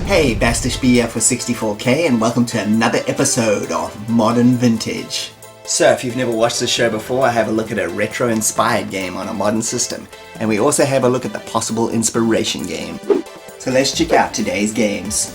Hey, Bastish B here for 64K and welcome to another episode of Modern Vintage. So if you've never watched this show before, I have a look at a retro-inspired game on a modern system, and we also have a look at the possible inspiration game. So let's check out today's games.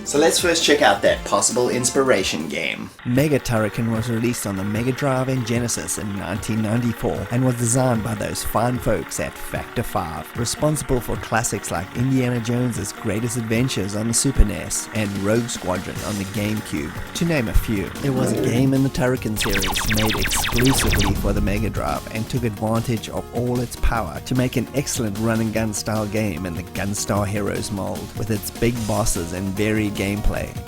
So let's first check out that possible inspiration game. Mega Turrican was released on the Mega Drive and Genesis in 1994 and was designed by those fine folks at Factor 5, responsible for classics like Indiana Jones's Greatest Adventures on the Super NES and Rogue Squadron on the GameCube, to name a few. It was a game in the Turrican series made exclusively for the Mega Drive and took advantage of all its power to make an excellent run and gun style game in the Gunstar Heroes mold. With its big bosses and varied gameplay,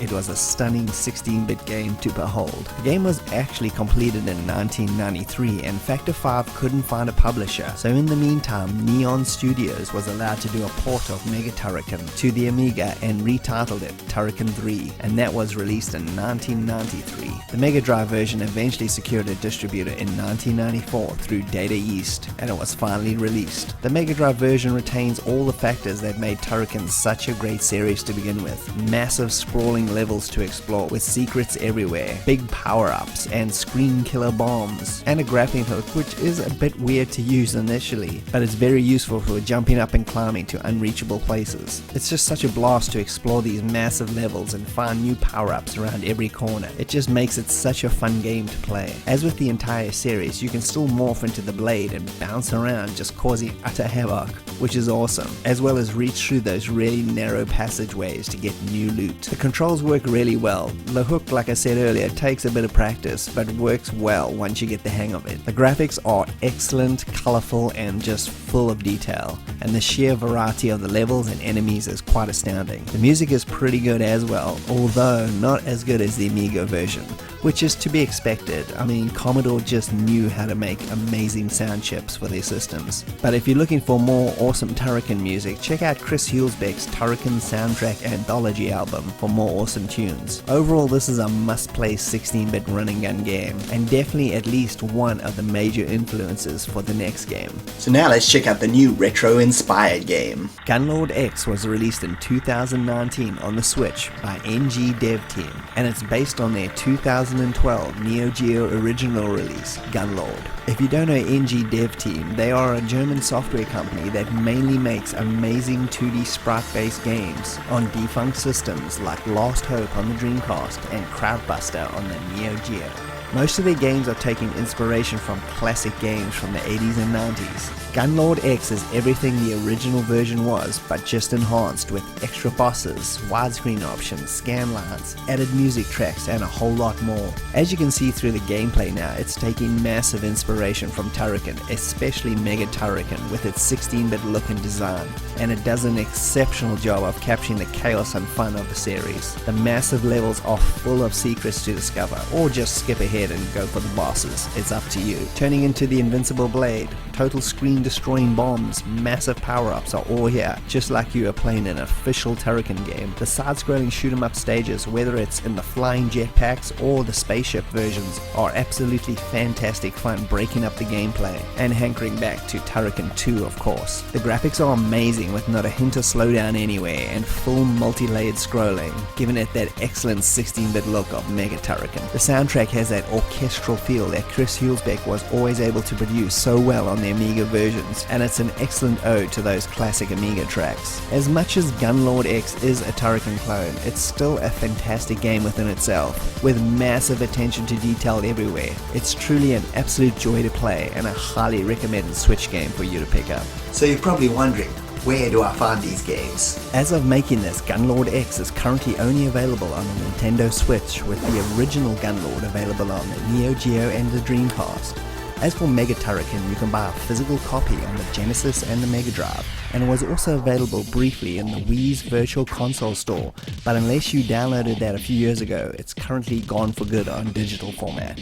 it was a stunning 16-bit game to behold. The game was actually completed in 1993 and Factor 5 couldn't find a publisher, so in the meantime Neon Studios was allowed to do a port of Mega Turrican to the Amiga and retitled it Turrican 3, and that was released in 1993. The Mega Drive version eventually secured a distributor in 1994 through Data East, and it was finally released. The Mega Drive version retains all the factors that made Turrican such a great series to begin with. Massive sprawling levels to explore with secrets everywhere, big power-ups and screen killer bombs, and a grappling hook which is a bit weird to use initially, but it's very useful for jumping up and climbing to unreachable places. It's just such a blast to explore these massive levels and find new power-ups around every corner. It just makes it such a fun game to play. As with the entire series, you can still morph into the blade and bounce around, just causing utter havoc, which is awesome, as well as reach through those really narrow passageways to get new loot. The controls work really well. The hook, like I said earlier, takes a bit of practice, but works well once you get the hang of it. The graphics are excellent, colorful, and just full of detail, and the sheer variety of the levels and enemies is quite astounding. The music is pretty good as well, although not as good as the Amiga version, which is to be expected. I mean, Commodore just knew how to make amazing sound chips for their systems. But if you're looking for more awesome Turrican music, check out Chris Hulsbeck's Turrican Soundtrack Anthology album for more awesome tunes. Overall, this is a must-play 16-bit running gun game, and definitely at least one of the major influences for the next game. So now let's check out the new retro-inspired game. Gunlord X was released in 2019 on the Switch by NG Dev Team, and it's based on their 2012 Neo Geo original release, Gunlord. If you don't know NG Dev Team, they are a German software company that mainly makes amazing 2D sprite-based games on defunct systems like Last Hope on the Dreamcast and Crowdbuster on the Neo Geo. Most of their games are taking inspiration from classic games from the 80s and 90s. Gunlord X is everything the original version was, but just enhanced with extra bosses, widescreen options, scan lines, added music tracks, and a whole lot more. As you can see through the gameplay now, it's taking massive inspiration from Turrican, especially Mega Turrican with its 16-bit look and design, and it does an exceptional job of capturing the chaos and fun of the series. The massive levels are full of secrets to discover, or just skip ahead and go for the bosses. It's up to you. Turning into the invincible blade, total screen destroying bombs, massive power-ups are all here, just like you are playing an official Turrican game. The side-scrolling shoot-'em-up stages, whether it's in the flying jetpacks or the spaceship versions, are absolutely fantastic fun, breaking up the gameplay and hankering back to Turrican 2, of course. The graphics are amazing with not a hint of slowdown anywhere and full multi-layered scrolling, giving it that excellent 16-bit look of Mega Turrican. The soundtrack has that orchestral feel that Chris Hulsbeck was always able to produce so well on the Amiga versions, and it's an excellent ode to those classic Amiga tracks. As much as Gunlord X is a Turrican clone, it's still a fantastic game within itself, with massive attention to detail everywhere. It's truly an absolute joy to play, and a highly recommended Switch game for you to pick up. So you're probably wondering, where do I find these games? As of making this, Gunlord X is currently only available on the Nintendo Switch, with the original Gunlord available on the Neo Geo and the Dreamcast. As for Mega Turrican, you can buy a physical copy on the Genesis and the Mega Drive, and it was also available briefly in the Wii's Virtual Console store, but unless you downloaded that a few years ago, it's currently gone for good on digital format.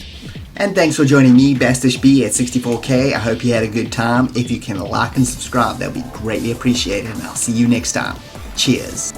And thanks for joining me, Bastish B at 64K. I hope you had a good time. If you can like and subscribe, that would be greatly appreciated, and I'll see you next time. Cheers.